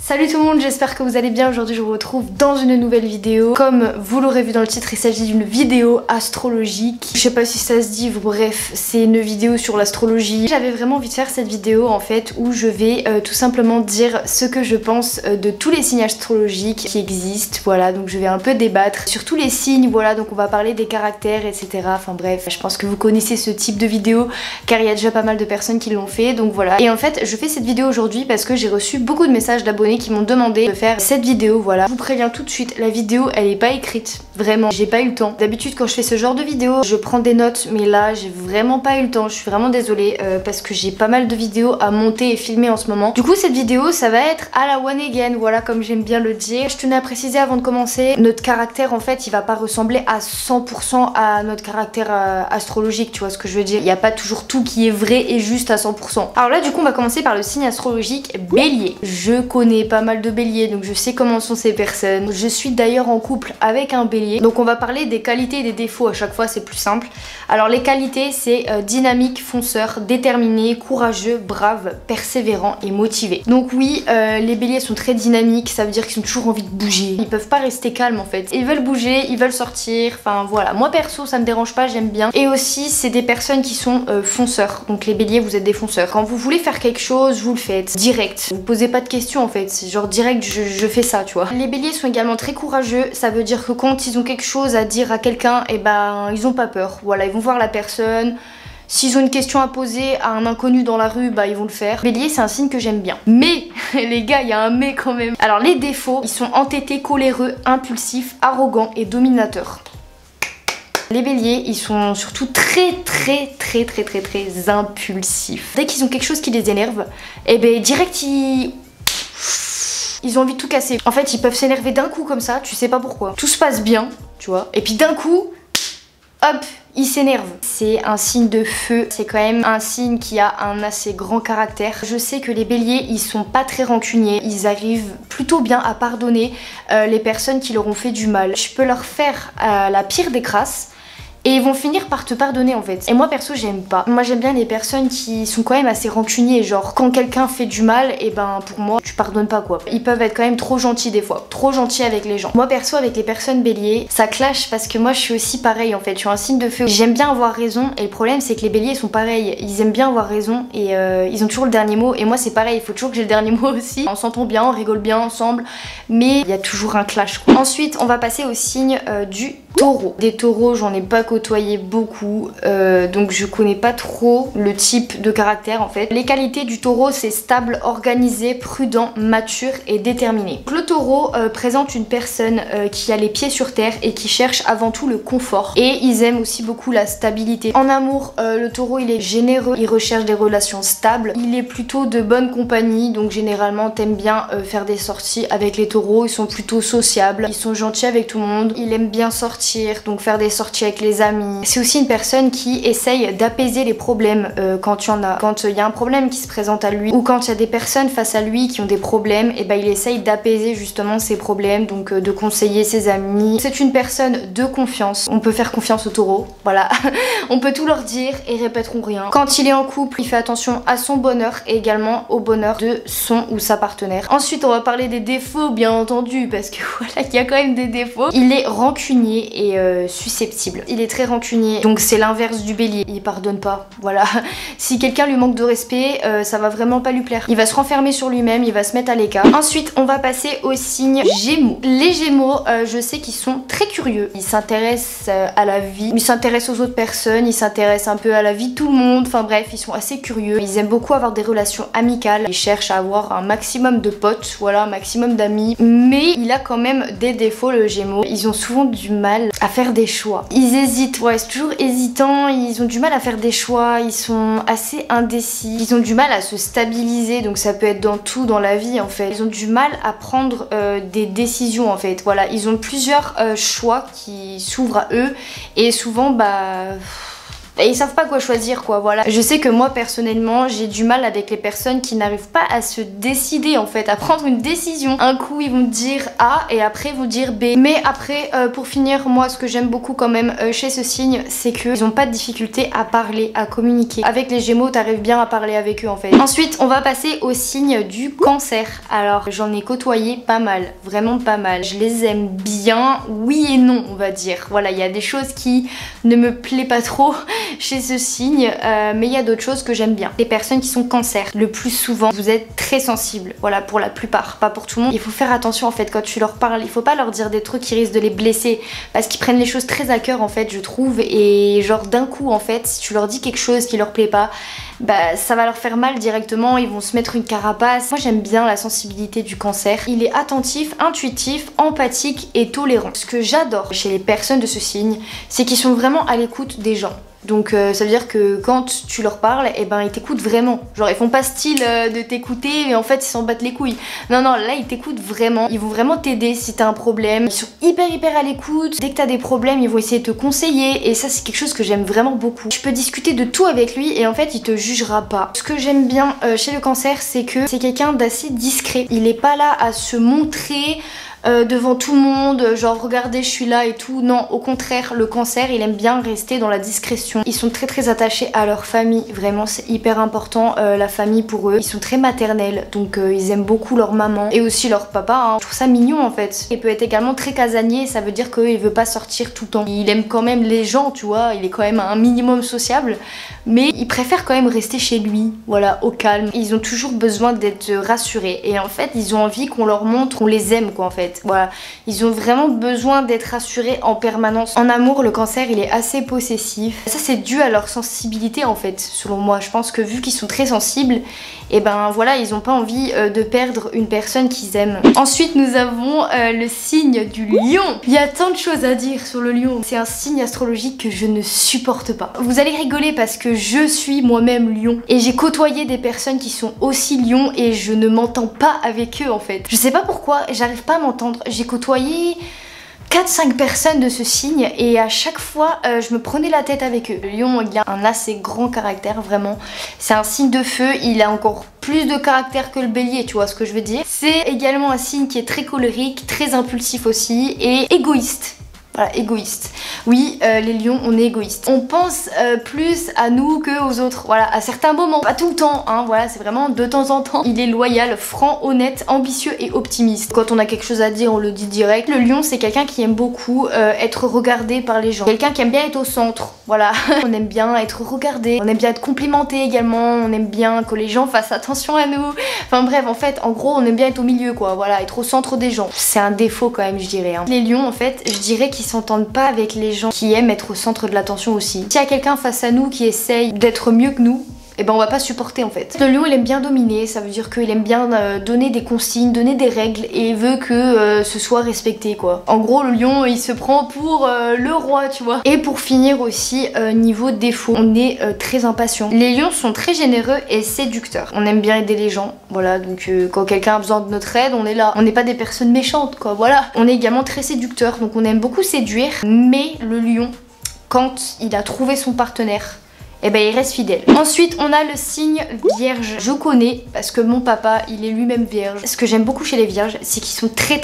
Salut tout le monde, j'espère que vous allez bien. Aujourd'hui je vous retrouve dans une nouvelle vidéo. Comme vous l'aurez vu dans le titre, il s'agit d'une vidéo astrologique. Je sais pas si ça se dit, bref, c'est une vidéo sur l'astrologie. J'avais vraiment envie de faire cette vidéo en fait où je vais tout simplement dire ce que je pense de tous les signes astrologiques qui existent. Voilà, donc je vais un peu débattre sur tous les signes, voilà, donc on va parler des caractères, etc. Enfin bref, je pense que vous connaissez ce type de vidéo car il y a déjà pas mal de personnes qui l'ont fait, donc voilà. Et en fait, je fais cette vidéo aujourd'hui parce que j'ai reçu beaucoup de messages d'abonnés qui m'ont demandé de faire cette vidéo, voilà. Je vous préviens tout de suite, la vidéo elle est pas écrite, vraiment, j'ai pas eu le temps. D'habitude quand je fais ce genre de vidéo, je prends des notes, mais là j'ai vraiment pas eu le temps, je suis vraiment désolée parce que j'ai pas mal de vidéos à monter et filmer en ce moment. Du coup cette vidéo ça va être à la one again, voilà, comme j'aime bien le dire. Je tenais à préciser avant de commencer, notre caractère en fait il va pas ressembler à 100% à notre caractère astrologique, tu vois ce que je veux dire. Il n'y a pas toujours tout qui est vrai et juste à 100%. Alors là du coup on va commencer par le signe astrologique Bélier. Je connais pas mal de béliers, donc je sais comment sont ces personnes. Je suis d'ailleurs en couple avec un bélier, donc on va parler des qualités et des défauts à chaque fois, c'est plus simple. Alors les qualités c'est dynamique, fonceur, déterminé, courageux, brave, persévérant et motivé. Donc oui, les béliers sont très dynamiques, ça veut dire qu'ils ont toujours envie de bouger. Ils peuvent pas rester calmes en fait. Ils veulent bouger, ils veulent sortir, enfin voilà. Moi perso ça me dérange pas, j'aime bien. Et aussi c'est des personnes qui sont fonceurs. Donc les béliers vous êtes des fonceurs. Quand vous voulez faire quelque chose, vous le faites direct. Vous posez pas de questions en fait. C'est genre direct je fais ça, tu vois. Les béliers sont également très courageux, ça veut dire que quand ils ont quelque chose à dire à quelqu'un, et ben ils ont pas peur. Voilà, ils vont voir la personne. S'ils ont une question à poser à un inconnu dans la rue, bah ils vont le faire. Bélier c'est un signe que j'aime bien. Mais, les gars, il y a un mais quand même. Alors les défauts, ils sont entêtés, coléreux, impulsifs, arrogants et dominateurs. Les béliers, ils sont surtout très impulsifs. Dès qu'ils ont quelque chose qui les énerve, et ben direct ils ont envie de tout casser. En fait, ils peuvent s'énerver d'un coup comme ça, tu sais pas pourquoi. Tout se passe bien, tu vois. Et puis d'un coup, hop, ils s'énervent. C'est un signe de feu, c'est quand même un signe qui a un assez grand caractère. Je sais que les béliers, ils sont pas très rancuniers. Ils arrivent plutôt bien à pardonner les personnes qui leur ont fait du mal. Je peux leur faire la pire des crasses. Et ils vont finir par te pardonner en fait. Et moi perso j'aime pas. Moi j'aime bien les personnes qui sont quand même assez rancuniers. Genre quand quelqu'un fait du mal, et ben pour moi tu pardonnes pas quoi. Ils peuvent être quand même trop gentils des fois. Trop gentils avec les gens. Moi perso avec les personnes béliers, ça clash parce que moi je suis aussi pareil en fait. Je suis un signe de feu. J'aime bien avoir raison et le problème c'est que les béliers sont pareils. Ils aiment bien avoir raison et ils ont toujours le dernier mot. Et moi c'est pareil, il faut toujours que j'ai le dernier mot aussi. On s'entend bien, on rigole bien ensemble. Mais il y a toujours un clash quoi. Ensuite on va passer au signe du taureau. Des taureaux j'en ai pas côtoyé beaucoup, donc je connais pas trop le type de caractère en fait. Les qualités du taureau c'est stable, organisé, prudent, mature et déterminé. Donc, le taureau présente une personne qui a les pieds sur terre et qui cherche avant tout le confort. Et ils aiment aussi beaucoup la stabilité. En amour, le taureau il est généreux, il recherche des relations stables, il est plutôt de bonne compagnie, donc généralement t'aimes bien faire des sorties avec les taureaux. Ils sont plutôt sociables, ils sont gentils avec tout le monde, il aime bien sortir, donc faire des sorties avec les amis. C'est aussi une personne qui essaye d'apaiser les problèmes quand il y en a. Quand il y a un problème qui se présente à lui ou quand il y a des personnes face à lui qui ont des problèmes, et ben il essaye d'apaiser justement ces problèmes, donc de conseiller ses amis. C'est une personne de confiance. On peut faire confiance au taureau, voilà. On peut tout leur dire et ils répéteront rien. Quand il est en couple, il fait attention à son bonheur et également au bonheur de son ou sa partenaire. Ensuite on va parler des défauts bien entendu parce que voilà, il y a quand même des défauts. Il est rancunier et susceptible. Il est très rancunier, donc c'est l'inverse du bélier. Il pardonne pas, voilà. Si quelqu'un lui manque de respect, ça va vraiment pas lui plaire. Il va se renfermer sur lui-même, il va se mettre à l'écart. Ensuite, on va passer au signe Gémeaux. Les Gémeaux, je sais qu'ils sont très curieux. Ils s'intéressent à la vie, ils s'intéressent aux autres personnes, ils s'intéressent un peu à la vie de tout le monde. Enfin bref, ils sont assez curieux. Ils aiment beaucoup avoir des relations amicales. Ils cherchent à avoir un maximum de potes, voilà, un maximum d'amis. Mais il a quand même des défauts le Gémeaux. Ils ont souvent du mal à faire des choix. Ils hésitent, ouais, c'est toujours hésitant, ils ont du mal à faire des choix, ils sont assez indécis, ils ont du mal à se stabiliser, donc ça peut être dans tout dans la vie en fait. Ils ont du mal à prendre des décisions en fait, voilà, ils ont plusieurs choix qui s'ouvrent à eux et souvent bah Et ils savent pas quoi choisir quoi, voilà. Je sais que moi personnellement j'ai du mal avec les personnes qui n'arrivent pas à se décider en fait, à prendre une décision. Un coup ils vont dire A et après ils vont dire B. Mais après pour finir, moi ce que j'aime beaucoup quand même chez ce signe, c'est qu'ils ont pas de difficulté à parler, à communiquer. Avec les Gémeaux t'arrives bien à parler avec eux en fait. Ensuite on va passer au signe du Cancer. Alors j'en ai côtoyé pas mal, vraiment pas mal. Je les aime bien, oui et non on va dire. Voilà, il y a des choses qui ne me plaisent pas trop chez ce signe, mais il y a d'autres choses que j'aime bien. Les personnes qui sont Cancer, le plus souvent vous êtes très sensibles, voilà, pour la plupart, pas pour tout le monde. Il faut faire attention en fait quand tu leur parles, il faut pas leur dire des trucs qui risquent de les blesser, parce qu'ils prennent les choses très à cœur en fait, je trouve, et genre d'un coup en fait si tu leur dis quelque chose qui leur plaît pas, bah ça va leur faire mal directement, ils vont se mettre une carapace. Moi j'aime bien la sensibilité du Cancer, il est attentif, intuitif, empathique et tolérant. Ce que j'adore chez les personnes de ce signe, c'est qu'ils sont vraiment à l'écoute des gens. Donc ça veut dire que quand tu leur parles, et ben ils t'écoutent vraiment. Genre ils font pas style de t'écouter et en fait ils s'en battent les couilles. Non non, là ils t'écoutent vraiment. Ils vont vraiment t'aider si t'as un problème. Ils sont hyper à l'écoute. Dès que t'as des problèmes, ils vont essayer de te conseiller. Et ça c'est quelque chose que j'aime vraiment beaucoup. Tu peux discuter de tout avec lui et en fait il te jugera pas. Ce que j'aime bien chez le Cancer, c'est que c'est quelqu'un d'assez discret. Il est pas là à se montrer devant tout le monde, genre regardez je suis là et tout. Non, au contraire, le Cancer il aime bien rester dans la discrétion. Ils sont très attachés à leur famille, vraiment c'est hyper important la famille pour eux. Ils sont très maternels, donc ils aiment beaucoup leur maman et aussi leur papa, hein. Je trouve ça mignon en fait. Il peut être également très casanier, ça veut dire qu'il veut pas sortir tout le temps. Il aime quand même les gens, tu vois, il est quand même un minimum sociable, mais il préfère quand même rester chez lui, voilà, au calme. Ils ont toujours besoin d'être rassurés et en fait ils ont envie qu'on leur montre qu'on les aime quoi en fait. Voilà, ils ont vraiment besoin d'être rassurés en permanence. En amour, le Cancer il est assez possessif. Ça c'est dû à leur sensibilité en fait, selon moi. Je pense que vu qu'ils sont très sensibles, et ben voilà, ils ont pas envie de perdre une personne qu'ils aiment. Ensuite nous avons le signe du Lion. Il y a tant de choses à dire sur le Lion. C'est un signe astrologique que je ne supporte pas. Vous allez rigoler parce que je suis moi-même Lion et j'ai côtoyé des personnes qui sont aussi Lion et je ne m'entends pas avec eux en fait. Je sais pas pourquoi, j'arrive pas à m'entendre. J'ai côtoyé 4-5 personnes de ce signe et à chaque fois je me prenais la tête avec eux. Le Lion il a un assez grand caractère vraiment. C'est un signe de feu, il a encore plus de caractère que le Bélier, tu vois ce que je veux dire. C'est également un signe qui est très colérique, très impulsif aussi et égoïste. Voilà, égoïste. Oui, les lions, on est égoïste. On pense plus à nous que aux autres. Voilà, à certains moments. Pas tout le temps, hein. Voilà, c'est vraiment de temps en temps. Il est loyal, franc, honnête, ambitieux et optimiste. Quand on a quelque chose à dire, on le dit direct. Le lion, c'est quelqu'un qui aime beaucoup être regardé par les gens. Quelqu'un qui aime bien être au centre. Voilà, on aime bien être regardé. On aime bien être complimenté également. On aime bien que les gens fassent attention à nous. Enfin bref, en fait, en gros, on aime bien être au milieu, quoi. Voilà, être au centre des gens. C'est un défaut quand même, je dirais. Hein. Les lions, en fait, je dirais qu'ils s'entendent pas avec les gens qui aiment être au centre de l'attention aussi. S'il y a quelqu'un face à nous qui essaye d'être mieux que nous, et ben on va pas supporter en fait. Le lion il aime bien dominer, ça veut dire qu'il aime bien donner des consignes, donner des règles et il veut que ce soit respecté quoi. En gros le lion il se prend pour le roi tu vois. Et pour finir aussi niveau défaut, on est très impatient. Les lions sont très généreux et séducteurs. On aime bien aider les gens, voilà donc quand quelqu'un a besoin de notre aide on est là. On n'est pas des personnes méchantes quoi, voilà. On est également très séducteurs donc on aime beaucoup séduire, mais le lion quand il a trouvé son partenaire, et ben il reste fidèle. Ensuite on a le signe Vierge. Je connais parce que mon papa il est lui-même Vierge. Ce que j'aime beaucoup chez les Vierges c'est qu'ils sont très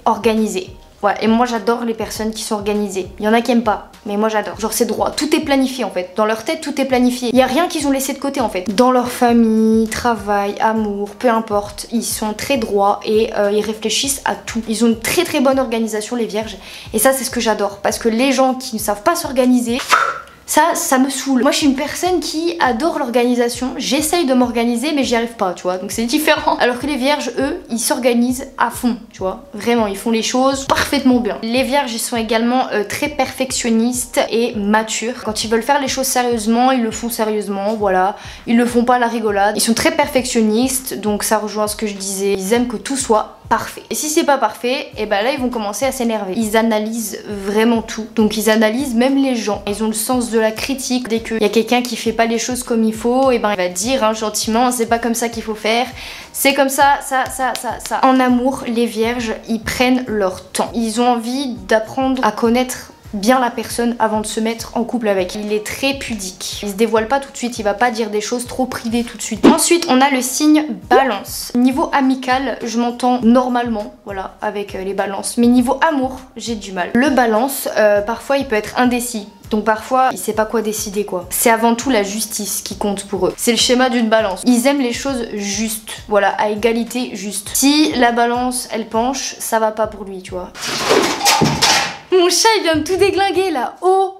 organisés. Ouais, et moi j'adore les personnes qui sont organisées. Il y en a qui aiment pas, mais moi j'adore. Genre c'est droit, tout est planifié en fait. Dans leur tête tout est planifié. Il y a rien qu'ils ont laissé de côté en fait. Dans leur famille, travail, amour, peu importe, ils sont très droits et ils réfléchissent à tout. Ils ont une très bonne organisation les Vierges. Et ça c'est ce que j'adore parce que les gens qui ne savent pas s'organiser, ça me saoule. Moi je suis une personne qui adore l'organisation. J'essaye de m'organiser mais j'y arrive pas tu vois. Donc c'est différent. Alors que les Vierges eux ils s'organisent à fond tu vois. Vraiment ils font les choses parfaitement bien. Les Vierges ils sont également très perfectionnistes et matures. Quand ils veulent faire les choses sérieusement ils le font sérieusement voilà. Ils le font pas à la rigolade. Ils sont très perfectionnistes donc ça rejoint ce que je disais. Ils aiment que tout soit parfait. Et si c'est pas parfait, et ben là ils vont commencer à s'énerver. Ils analysent vraiment tout. Donc ils analysent même les gens. Ils ont le sens de la critique. Dès qu'il y a quelqu'un qui fait pas les choses comme il faut, et ben il va dire hein, gentiment, c'est pas comme ça qu'il faut faire. C'est comme ça. En amour, les Vierges, ils prennent leur temps. Ils ont envie d'apprendre à connaître bien la personne avant de se mettre en couple avec. Il est très pudique. Il se dévoile pas tout de suite, il va pas dire des choses trop privées tout de suite. Ensuite, on a le signe balance. Niveau amical, je m'entends normalement, voilà, avec les balances. Mais niveau amour, j'ai du mal. Le balance, parfois il peut être indécis. Donc parfois, il sait pas quoi décider quoi. C'est avant tout la justice qui compte pour eux. C'est le schéma d'une balance. Ils aiment les choses justes, voilà, à égalité juste. Si la balance, elle penche, ça va pas pour lui, tu vois. Mon chat, il vient de tout déglinguer là. Oh!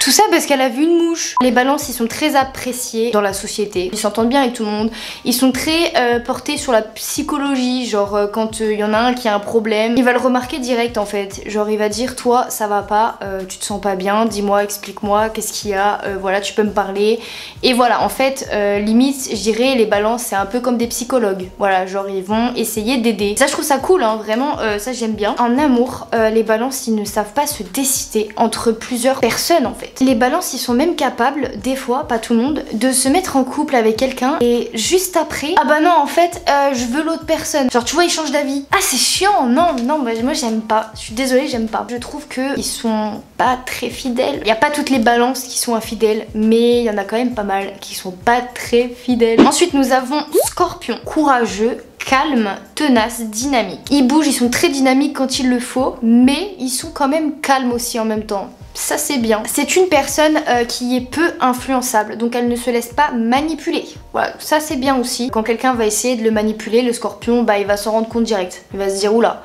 Tout ça parce qu'elle a vu une mouche. Les balances, ils sont très appréciés dans la société. Ils s'entendent bien avec tout le monde. Ils sont très portés sur la psychologie. Genre quand il y en a un qui a un problème, il va le remarquer direct en fait. Genre il va dire toi ça va pas, tu te sens pas bien, dis-moi, explique-moi, qu'est-ce qu'il y a, voilà tu peux me parler. Et voilà en fait limite je dirais les balances c'est un peu comme des psychologues. Voilà genre ils vont essayer d'aider. Ça je trouve ça cool hein, vraiment ça j'aime bien. En amour les balances ils ne savent pas se décider entre plusieurs personnes en fait. Les balances ils sont même capables, des fois, pas tout le monde, de se mettre en couple avec quelqu'un et juste après, ah bah non en fait je veux l'autre personne. Genre tu vois ils changent d'avis. Ah c'est chiant, non, bah, moi j'aime pas. Je suis désolée, j'aime pas. Je trouve que ils sont pas très fidèles. Il y a pas toutes les balances qui sont infidèles, mais il y en a quand même pas mal qui sont pas très fidèles. Ensuite nous avons Scorpion, courageux, calme, tenace, dynamique. Ils bougent, ils sont très dynamiques quand il le faut, mais ils sont quand même calmes aussi en même temps. Ça c'est bien. C'est une personne qui est peu influençable, donc elle ne se laisse pas manipuler. Voilà, ça c'est bien aussi. Quand quelqu'un va essayer de le manipuler, le scorpion, bah il va s'en rendre compte direct. Il va se dire oula,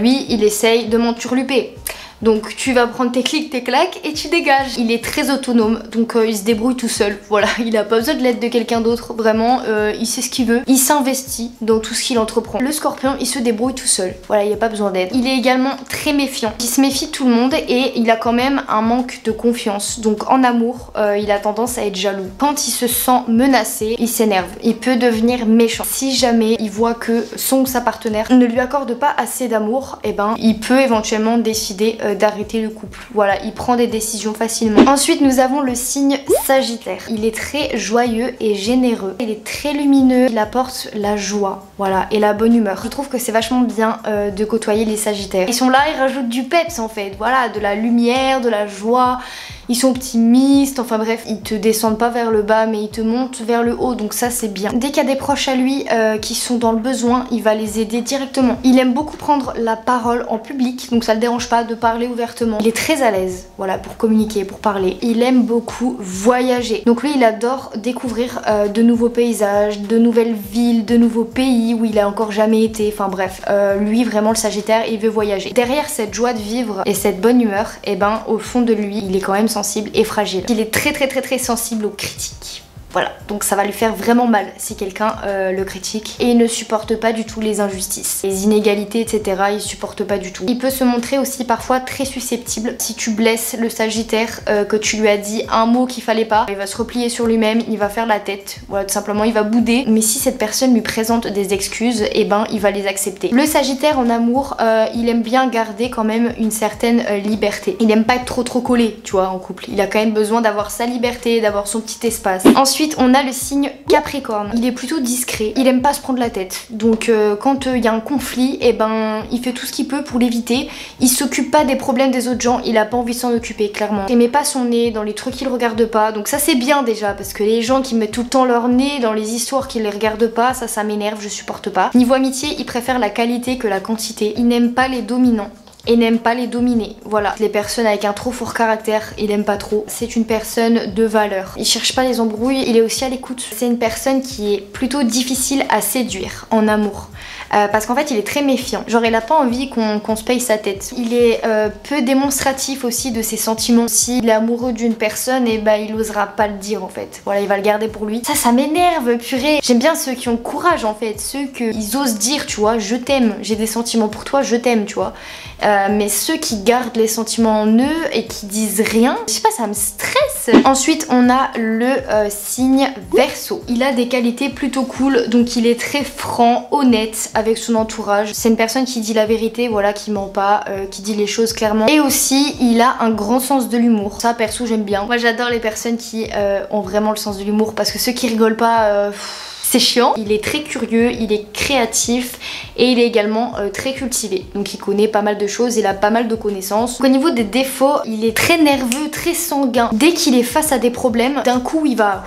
lui il essaye de m'enturluper. Donc tu vas prendre tes clics, tes claques et tu dégages. Il est très autonome, donc il se débrouille tout seul. Voilà, il a pas besoin de l'aide de quelqu'un d'autre. Vraiment, il sait ce qu'il veut. Il s'investit dans tout ce qu'il entreprend. Le scorpion, il se débrouille tout seul. Voilà, il n'y a pas besoin d'aide. Il est également très méfiant. Il se méfie de tout le monde et il a quand même un manque de confiance. Donc en amour, il a tendance à être jaloux. Quand il se sent menacé, il s'énerve. Il peut devenir méchant. Si jamais il voit que son ou sa partenaire ne lui accorde pas assez d'amour, eh ben, il peut éventuellement décider d'arrêter le couple. Voilà, il prend des décisions facilement. Ensuite, nous avons le signe Sagittaire. Il est très joyeux et généreux. Il est très lumineux. Il apporte la joie, voilà, et la bonne humeur. Je trouve que c'est vachement bien de côtoyer les Sagittaires. Ils sont là, ils rajoutent du peps en fait. Voilà, de la lumière, de la joie. Ils sont optimistes, enfin bref, ils te descendent pas vers le bas mais ils te montent vers le haut, donc ça c'est bien. Dès qu'il y a des proches à lui qui sont dans le besoin, il va les aider directement. Il aime beaucoup prendre la parole en public, donc ça le dérange pas de parler ouvertement. Il est très à l'aise, voilà, pour communiquer, pour parler. Il aime beaucoup voyager. Donc lui il adore découvrir de nouveaux paysages, de nouvelles villes, de nouveaux pays où il a encore jamais été, enfin bref. Lui vraiment le Sagittaire, il veut voyager. Derrière cette joie de vivre et cette bonne humeur, et ben au fond de lui, il est quand même sensible et fragile. Il est très sensible aux critiques. Voilà, donc ça va lui faire vraiment mal si quelqu'un le critique. Et il ne supporte pas du tout les injustices, les inégalités, etc. Il supporte pas du tout. Il peut se montrer aussi parfois très susceptible. Si tu blesses le Sagittaire, que tu lui as dit un mot qu'il fallait pas, il va se replier sur lui-même, il va faire la tête. Voilà, tout simplement, il va bouder. Mais si cette personne lui présente des excuses, et ben il va les accepter. Le Sagittaire en amour, il aime bien garder quand même une certaine liberté. Il aime pas être trop collé, tu vois, en couple. Il a quand même besoin d'avoir sa liberté, d'avoir son petit espace. Ensuite, on a le signe Capricorne. Il est plutôt discret, il aime pas se prendre la tête. Donc quand il y a un conflit, et ben il fait tout ce qu'il peut pour l'éviter. Il s'occupe pas des problèmes des autres gens, il a pas envie de s'en occuper clairement. Il met pas son nez dans les trucs qu'il regarde pas. Donc ça c'est bien déjà parce que les gens qui mettent tout le temps leur nez dans les histoires qu'ils les regardent pas, ça m'énerve, je supporte pas. Niveau amitié, il préfère la qualité que la quantité. Il n'aime pas les dominants et n'aime pas les dominer. Voilà, les personnes avec un trop fort caractère, il aime pas trop. C'est une personne de valeur. Il cherche pas les embrouilles, il est aussi à l'écoute. C'est une personne qui est plutôt difficile à séduire en amour. Parce qu'en fait il est très méfiant. Genre il a pas envie qu'on se paye sa tête. Il est peu démonstratif aussi de ses sentiments. S'il est amoureux d'une personne, et bah il osera pas le dire en fait. Voilà, il va le garder pour lui. Ça m'énerve, purée. J'aime bien ceux qui ont le courage en fait. Ceux qu'ils osent dire, tu vois, je t'aime, j'ai des sentiments pour toi, je t'aime, tu vois. Mais ceux qui gardent les sentiments en eux et qui disent rien, je sais pas, ça me stresse. Ensuite on a le signe Verseau. Il a des qualités plutôt cool, donc il est très franc, honnête avec son entourage. C'est une personne qui dit la vérité, voilà, qui ment pas, qui dit les choses clairement. Et aussi il a un grand sens de l'humour. Ça perso j'aime bien. Moi j'adore les personnes qui ont vraiment le sens de l'humour parce que ceux qui rigolent pas... c'est chiant. Il est très curieux, il est créatif et il est également très cultivé. Donc il connaît pas mal de choses, il a pas mal de connaissances. Donc, au niveau des défauts, il est très nerveux, très sanguin. Dès qu'il est face à des problèmes, d'un coup il va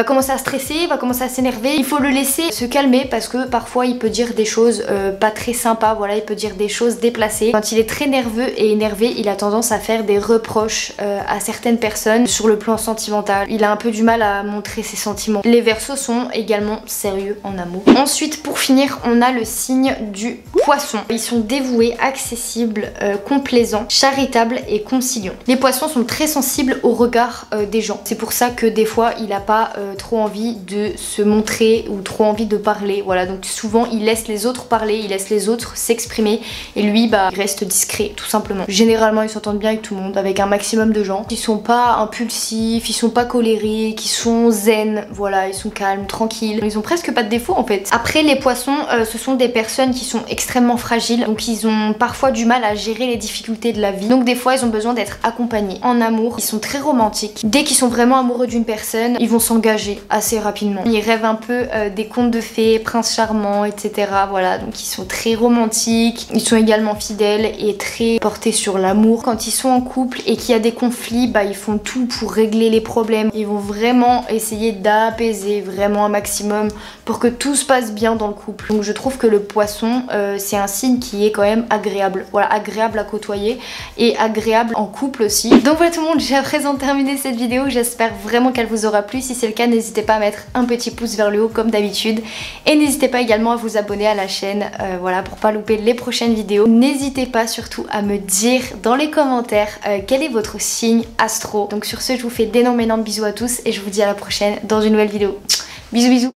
commencer à stresser, il va commencer à s'énerver. Il faut le laisser se calmer parce que parfois il peut dire des choses pas très sympas, voilà, il peut dire des choses déplacées. Quand il est très nerveux et énervé, il a tendance à faire des reproches à certaines personnes sur le plan sentimental. Il a un peu du mal à montrer ses sentiments. Les Verseaux sont également sérieux en amour. Ensuite, pour finir, on a le signe du Poisson. Ils sont dévoués, accessibles, complaisants, charitables et conciliants. Les Poissons sont très sensibles au regard des gens. C'est pour ça que des fois, il n'a pas trop envie de se montrer ou trop envie de parler. Voilà, donc souvent, il laisse les autres parler, il laisse les autres s'exprimer et lui, bah, il reste discret, tout simplement. Généralement, ils s'entendent bien avec tout le monde, avec un maximum de gens. Ils sont pas impulsifs, ils sont pas colériques, ils sont zen, voilà, ils sont calmes, tranquilles. Ils ont presque pas de défauts en fait. Après, les Poissons, ce sont des personnes qui sont extrêmement fragiles, donc ils ont parfois du mal à gérer les difficultés de la vie. Donc des fois, ils ont besoin d'être accompagnés. En amour, ils sont très romantiques. Dès qu'ils sont vraiment amoureux d'une personne, ils vont s'engager assez rapidement. Ils rêvent un peu des contes de fées, prince charmant, etc. Voilà, donc ils sont très romantiques. Ils sont également fidèles et très portés sur l'amour. Quand ils sont en couple et qu'il y a des conflits, bah ils font tout pour régler les problèmes. Ils vont vraiment essayer d'apaiser vraiment un maximum pour que tout se passe bien dans le couple. Donc je trouve que le Poisson, c'est un signe qui est quand même agréable. Voilà, agréable à côtoyer et agréable en couple aussi. Donc voilà tout le monde, j'ai à présent terminé cette vidéo. J'espère vraiment qu'elle vous aura plu. Si c'est le cas, n'hésitez pas à mettre un petit pouce vers le haut comme d'habitude. Et n'hésitez pas également à vous abonner à la chaîne, voilà, pour pas louper les prochaines vidéos. N'hésitez pas surtout à me dire dans les commentaires quel est votre signe astro. Donc sur ce, je vous fais d'énormes bisous à tous et je vous dis à la prochaine dans une nouvelle vidéo. Bisous bisous.